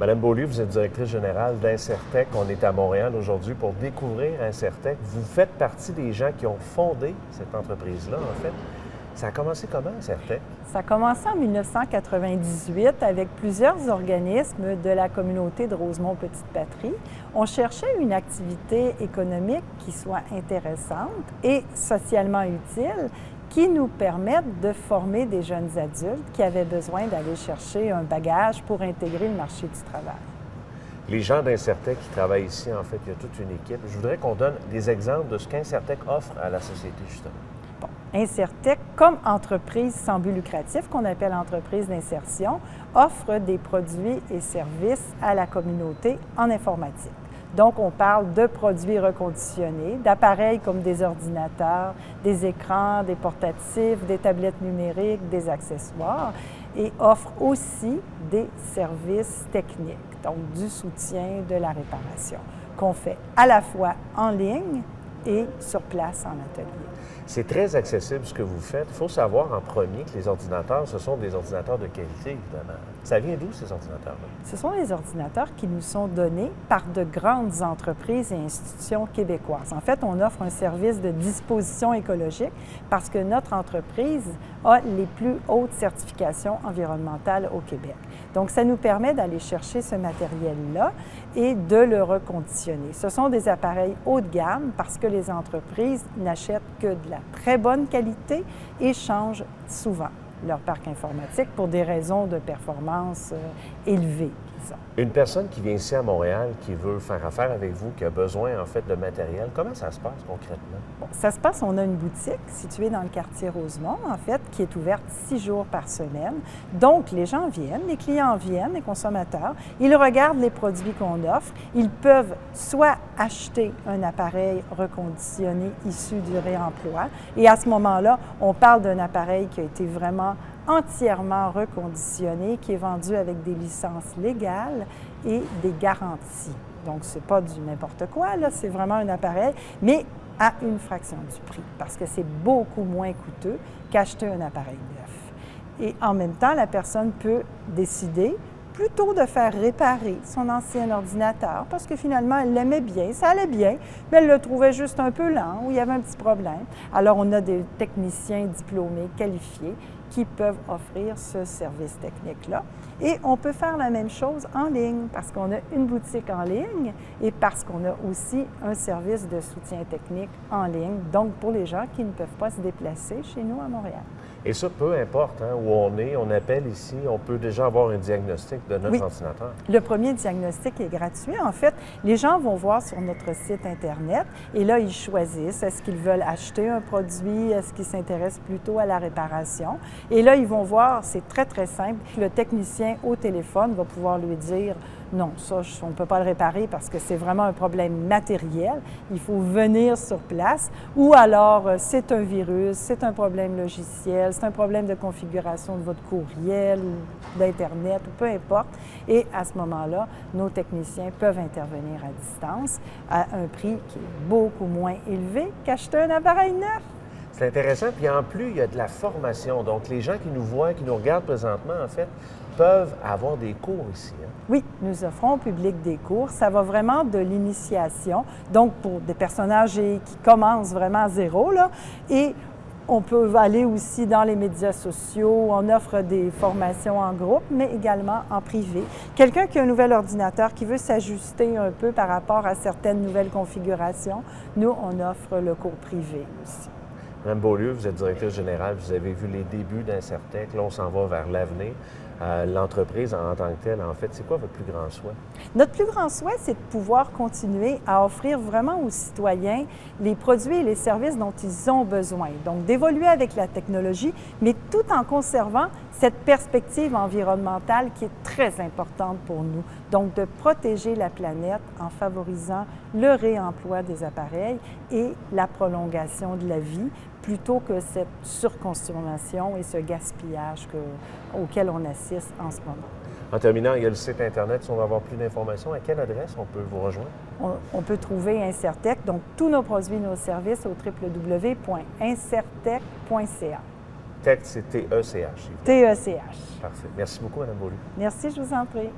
Madame Beaulieu, vous êtes directrice générale d'Incertec. On est à Montréal aujourd'hui pour découvrir Incertec. Vous faites partie des gens qui ont fondé cette entreprise-là, en fait. Ça a commencé comment, Incertec? Ça a commencé en 1998 avec plusieurs organismes de la communauté de Rosemont-Petite-Patrie. On cherchait une activité économique qui soit intéressante et socialement utile, qui nous permette de former des jeunes adultes qui avaient besoin d'aller chercher un bagage pour intégrer le marché du travail. Les gens d'Incertec qui travaillent ici, en fait, il y a toute une équipe. Je voudrais qu'on donne des exemples de ce qu'Incertec offre à la société, justement. Bon, Incertec, comme entreprise sans but lucratif, qu'on appelle entreprise d'insertion, offre des produits et services à la communauté en informatique. Donc, on parle de produits reconditionnés, d'appareils comme des ordinateurs, des écrans, des portatifs, des tablettes numériques, des accessoires, et offre aussi des services techniques, donc du soutien, de la réparation, qu'on fait à la fois en ligne et sur place en atelier. C'est très accessible ce que vous faites. Il faut savoir en premier que les ordinateurs, ce sont des ordinateurs de qualité, évidemment. Ça vient d'où, ces ordinateurs-là? Ce sont des ordinateurs qui nous sont donnés par de grandes entreprises et institutions québécoises. En fait, on offre un service de disposition écologique parce que notre entreprise a les plus hautes certifications environnementales au Québec. Donc, ça nous permet d'aller chercher ce matériel-là et de le reconditionner. Ce sont des appareils haut de gamme parce que les entreprises n'achètent que de la très bonne qualité et changent souvent leur parc informatique pour des raisons de performance élevées. Une personne qui vient ici à Montréal, qui veut faire affaire avec vous, qui a besoin en fait de matériel, comment ça se passe concrètement? Bon, ça se passe, on a une boutique située dans le quartier Rosemont, en fait, qui est ouverte 6 jours par semaine. Donc, les gens viennent, les clients viennent, les consommateurs, ils regardent les produits qu'on offre, ils peuvent soit acheter un appareil reconditionné issu du réemploi, et à ce moment-là, on parle d'un appareil qui a été vraiment entièrement reconditionné, qui est vendu avec des licences légales et des garanties. Donc, ce n'est pas du n'importe quoi, là, c'est vraiment un appareil, mais à une fraction du prix, parce que c'est beaucoup moins coûteux qu'acheter un appareil neuf. Et en même temps, la personne peut décider plutôt de faire réparer son ancien ordinateur, parce que finalement, elle l'aimait bien, ça allait bien, mais elle le trouvait juste un peu lent, ou il y avait un petit problème. Alors, on a des techniciens diplômés, qualifiés, qui peuvent offrir ce service technique-là. Et on peut faire la même chose en ligne, parce qu'on a une boutique en ligne et parce qu'on a aussi un service de soutien technique en ligne, donc pour les gens qui ne peuvent pas se déplacer chez nous à Montréal. Et ça, peu importe où on appelle ici, on peut déjà avoir un diagnostic de notre ordinateur. Le premier diagnostic est gratuit. En fait, les gens vont voir sur notre site Internet et là, ils choisissent est-ce qu'ils veulent acheter un produit, est-ce qu'ils s'intéressent plutôt à la réparation. Et là, ils vont voir, c'est très, très simple. Le technicien au téléphone va pouvoir lui dire non, ça, on ne peut pas le réparer parce que c'est vraiment un problème matériel. Il faut venir sur place. Ou alors, c'est un virus, c'est un problème logiciel, c'est un problème de configuration de votre courriel ou d'Internet, ou peu importe. Et à ce moment-là, nos techniciens peuvent intervenir à distance à un prix qui est beaucoup moins élevé qu'acheter un appareil neuf. C'est intéressant. Puis en plus, il y a de la formation. Donc, les gens qui nous voient, qui nous regardent présentement, en fait, peuvent avoir des cours ici. Oui, nous offrons au public des cours. Ça va vraiment de l'initiation, donc pour des personnes âgées qui commencent vraiment à zéro, là, et on peut aller aussi dans les médias sociaux. On offre des formations en groupe, mais également en privé. Quelqu'un qui a un nouvel ordinateur, qui veut s'ajuster un peu par rapport à certaines nouvelles configurations, nous, on offre le cours privé aussi. Mme Beaulieu, vous êtes directrice générale, vous avez vu les débuts d'Incertec. Là, on s'en va vers l'avenir. L'entreprise en tant que telle, en fait, c'est quoi votre plus grand souhait? Notre plus grand souhait, c'est de pouvoir continuer à offrir vraiment aux citoyens les produits et les services dont ils ont besoin. Donc, d'évoluer avec la technologie, mais tout en conservant cette perspective environnementale qui est très importante pour nous. Donc, de protéger la planète en favorisant le réemploi des appareils et la prolongation de la vie, plutôt que cette surconsommation et ce gaspillage auquel on assiste en ce moment. En terminant, il y a le site Internet. Si on veut avoir plus d'informations, à quelle adresse on peut vous rejoindre? On peut trouver Incertec, donc tous nos produits, nos services au www.incertec.ca. Tech, c'est T-E-C-H. T-E-C-H. Parfait. Merci beaucoup, Mme Beaulieu. Merci, je vous en prie.